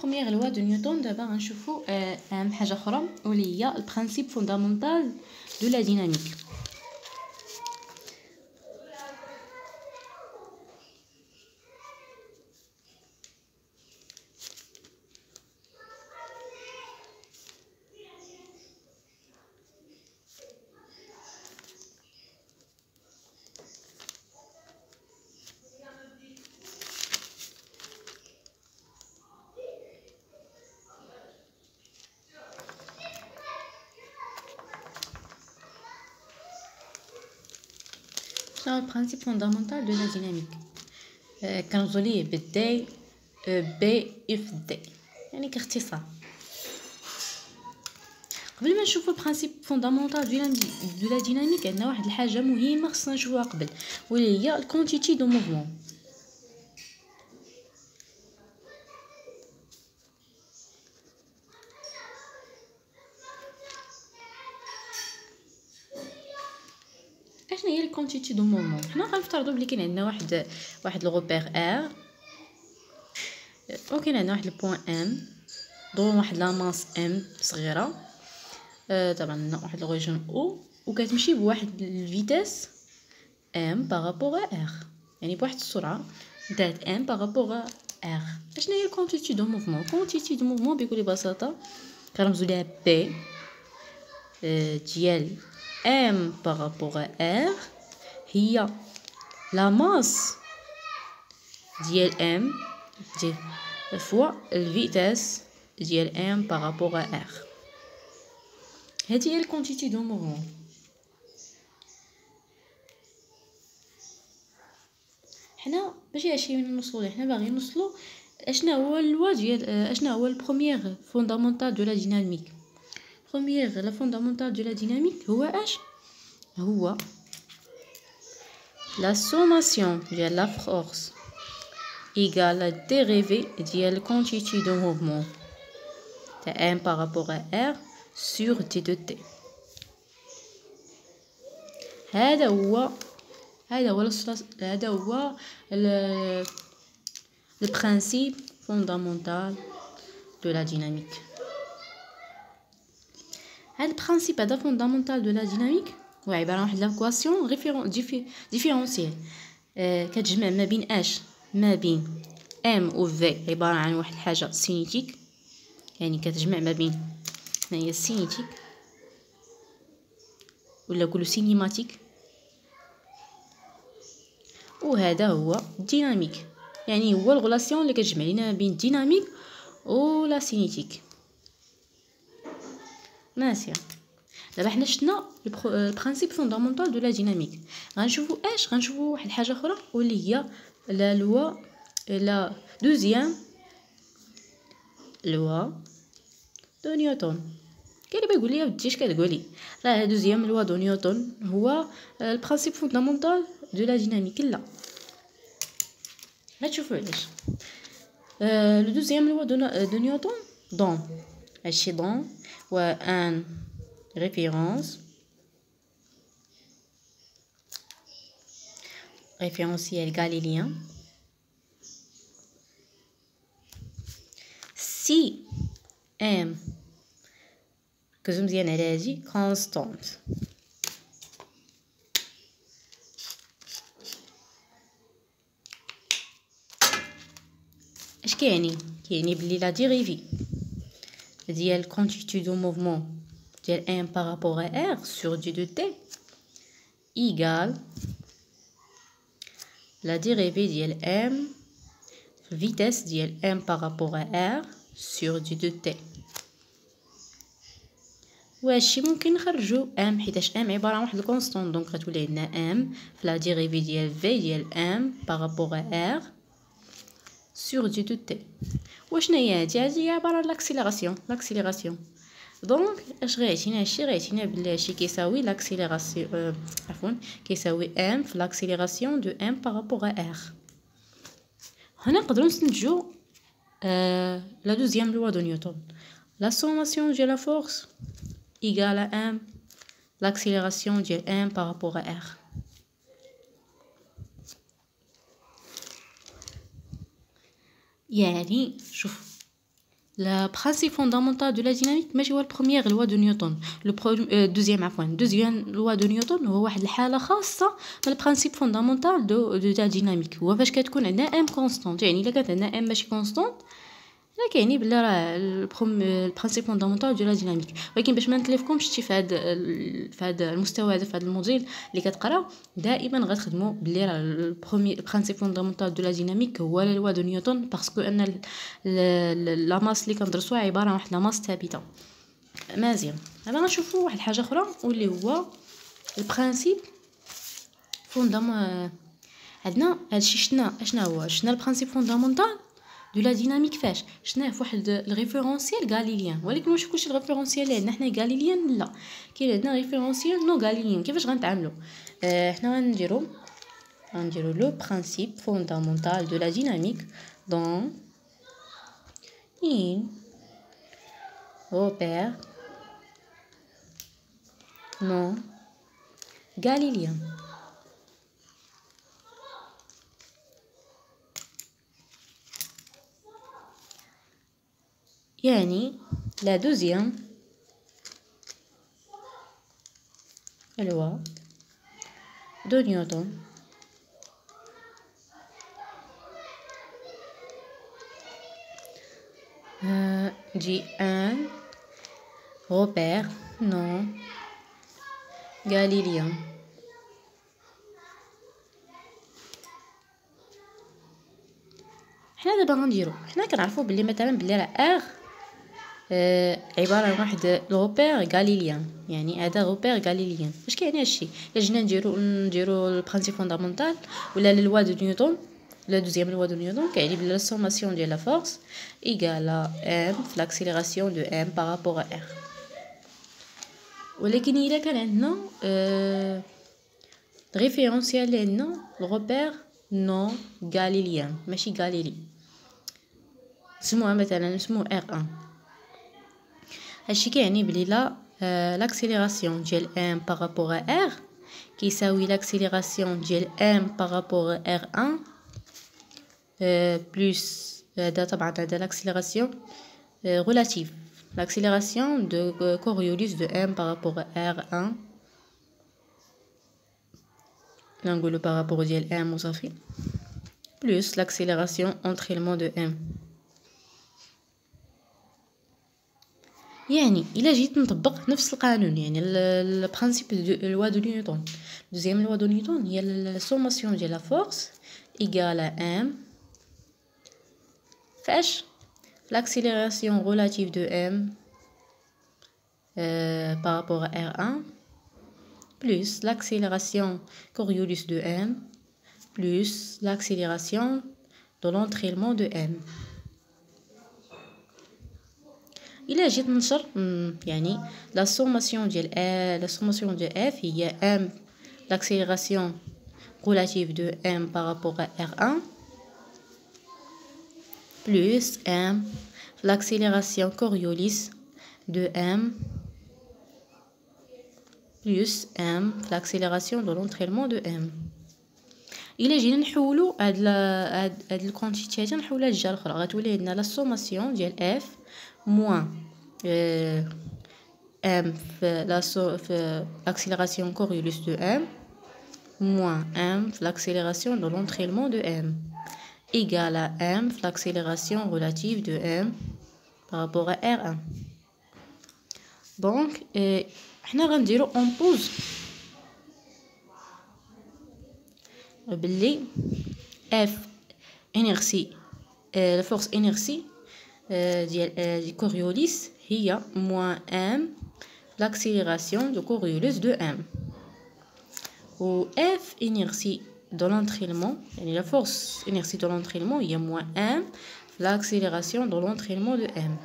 بروميير لوا دو نيوتن. دابا غنشوفوا اهم حاجه اخرى واللي هي البرانسيب فوندامونتال دو لا ديناميك. شنو البرانسيب فوندامونتال دو لا ديناميك؟ كنرمزوا ليه بالدي بي اف دي، يعني كاختصار. قبل ما نشوفوا البرانسيب فوندامونتال دو لا ديناميك عندنا واحد الحاجه مهمه خصنا نشوفوها قبل، واللي هي الكونتيتي دو موفمون. اشنا هي الكونتيتي دو موفمون؟ حنا غنفترضوا بلي كاين عندنا واحد الغوبير ار، وكاين عندنا واحد البوين ام دون واحد لا ماس ام صغيره، طبعا عندنا واحد لوريجين او، وكتمشي بواحد الفيتاس ام بارابور ار، يعني بواحد السرعه نتاع ام بارابور ار. اشنا هي الكونتيتي دو موفمون؟ كونتيتي دو موفمون بكل بساطه كنرمزوا ليها بي ديال ام بارابور ار هي لا ماس ديال ام ديال فوا الفيتاس ديال ام بارابور ار. هذه هي الكونتيتي دو موفمون. حنا ماشي هادشي وين نوصلوا ليه، حنا باغيين نوصلوا اشنا هو اللوا ديال اشنا هو البروميير فوندامونتال دو لا ديناميك. بروميير لا فوندامونتال دو لا ديناميك هو اش؟ هو لا سوماسيون ديال لا فورس ايغال لا ديريفي ديال الكونتيتي دو موفمون تاع ام بارابور ار سور دي دو تي. هذا هو البرانسيب فوندامونتال دو لا ديناميك. هذا البرانسيب هذا فوندامونتال دو لا ديناميك هو عباره عن واحد لاكواسيون ديفيرونسييل كتجمع ما بين اش، ما بين ام و في، عباره عن واحد الحاجه سينيتيك، يعني كتجمع ما بين هنايا سينيتيك ولا نقولوا سينيماتيك، وهذا هو الديناميك، يعني هو الغولاسيون اللي كتجمع لينا ما بين الديناميك و لا سينيتيك. ماشي، دابا حنا شفنا البرانسيب فوندامونتال دو لا ديناميك. غنشوفوا واحد الحاجه اخرى واللي هي لا لوا لا دوزيام لوا دو نيوتن. كاين اللي بيقول لي ودي اش كتقولي؟ راه دوزيام لوا دو نيوتن هو البرانسيب فوندامونتال دو لا ديناميك. لا، غتشوفوا علاش. لو دوزيام لوا دو نيوتن دون هادشي دون و ان référence référentiel galiléen. Si m كتجو مزيان على هادي constant اش كيعني بلي لا ديريفي ديال كونتيتي دو موفمون ديال m par rapport à r sur du de t égale la dérivée ديال m vitesse ديال m par rapport à r sur du de t. وهادشي ممكن نخرجو m حيتاش m عباره عن واحد الكونستون، دونك غتولي عندنا m في لا ديريفي ديال v ديال m par rapport à r sur du de t. وشنو هي هادي؟ عباره عن لاكسيليراسيون. دونك اش غيعطينا هادشي؟ غيعطينا بلي هادشي كيساوي لاكسيليراسيون كيساوي ام في لاكسيليراسيون دو ام بارابور ا ار. هنا نقدروا نستنتجو لا دوزيام لوا دو نيوتن، لا سوماسيون ديال لا فورس ايغال ام لاكسيليراسيون ديال ام بارابور ا ار. يعني شوف Le principe fondamental de la dynamique ماشي هو البروميير لوا دو نيوتن دوزيام عفوا دوزيام لوا دو نيوتن هو واحد الحاله خاصه من البرانسيب فوندامونتال دو تاع ديناميك. هو فاش كتكون عندنا ام كونستانت يعني الا كانت عندنا ام ماشي كونستانت لا كايني بلا راه البرانسيب فوندامونتال دو لا ديناميك. ولكن باش ما نتلفكمش في هذا المستوى هذا في هذا الموديل اللي كتقراو دائما غتخدموا بلي راه البرانسيب فوندامونتال دو لا ديناميك هو لا لوا دو نيوتن باسكو ان لا ماس اللي كندرسوها عباره عن واحد لا ماس ثابته. مزيان دابا غنشوفوا واحد الحاجه اخرى واللي هو البرانسيب عندنا هادشي شنا البرانسيب فوندامونتال دو لا ديناميك فاش شناه في واحد الريفيرونسيال غاليليان. ولكن واش كلشي الريفيرونسيال اللي عندنا حنا غاليليان؟ لا، كاين عندنا ريفيرونسيال نو غاليليان. كيفاش غنتعاملوا؟ حنا غنديرو لو برانسيب فوندامونتال دو لا ديناميك دون ان repère non galilien. يعني la deuxième loi de Newton dit un repère non galilien. حنا دابا غنديرو حنا كنعرفوا بلي مثلا بلي راه ار عباره عن واحد روبير غاليليان. يعني هذا روبير غاليليان واش كيعني هادشي؟ الا جينا نديرو البرانسيب فوندامونتال ولا لوا دو نيوتن لا دوزيام لوا دو نيوتن كيعني بلي لا سوماسيون ديال لا فورس ايغال ام في لاكسيليراسيون دو ام بارابور ا ار. ولكن الا كان عندنا ريفيرونسيال اللي عندنا الروبير نو غاليليان ماشي غاليلي نسموها مثلا نسمو ار 1. هادشي كيعني بلي لا لاكسيليراسيون ديال ام بارابور ا ار كيساوي لاكسيليراسيون ديال ام بارابور ار 1 بلس هذا طبعا هذا لاكسيليراسيون relative l'accélération de Coriolis de m par rapport à r1 نقولوا par rapport ديال m وصافي plus l'accélération entre éléments de m. يعني الا جيت نطبق نفس القانون يعني البرانسيب لوا دو نيوتن دوزيام لوا دو نيوتن هي السوماسيون ديال لا فورس ايغال ام فاش l'accélération relative de m par rapport à r1 plus l'accélération Coriolis de m plus l'accélération de l'entraînement de m. إلا جيت ننشر يعني la sommation de f هي m l'accélération relative de m par rapport à r1 plus m l'accélération Coriolis de m plus m l'accélération de l'entraînement de m. إلا جينا نحولو هاد الكونتيتي نحولها للجهه الاخرى غتولي عندنا لا سوماسيون ديال f moins m في l'accélération Coriolis de m moins m في l'accélération de l'entraînement de m égale à m في l'accélération relative de m par rapport à r1. donc حنا غنديرو اون بوز بلي f انيرسي لا فورس انيرسي ديال كوريوليس هي moins m l'accélération de Coriolis de m و f inertie de l'entraînement يعني la force inertie de l'entraînement هي moins m l'accélération de l'entraînement de m.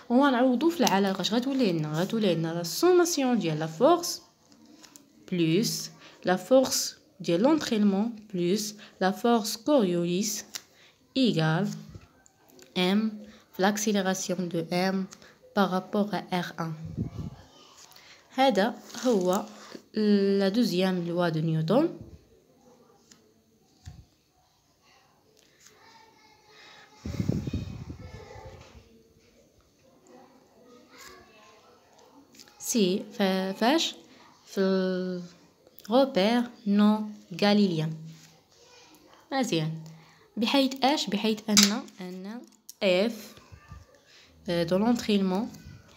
وغنعوضو في العلاقه اش غتولي لنا la sommation ديال la force plus la force ديال l'entraînement plus la force Coriolis égale m l'accélération de m par rapport à r1. هذا هو la deuxième loi de Newton. سي فاش في الغوبير نو غاليليان. مزيان. بحيث ان اف دو لونتريلمون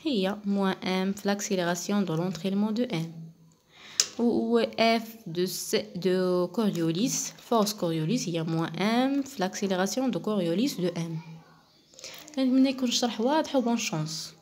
هي موان ام في لاكسيليراسيون دو لونتريلمون دو ام، و اف دو كوريوليس فورس كوريوليس هي موان ام في لاكسيليراسيون دو كوريوليس دو ام. نتمنى يكون الشرح واضح و بون شانس.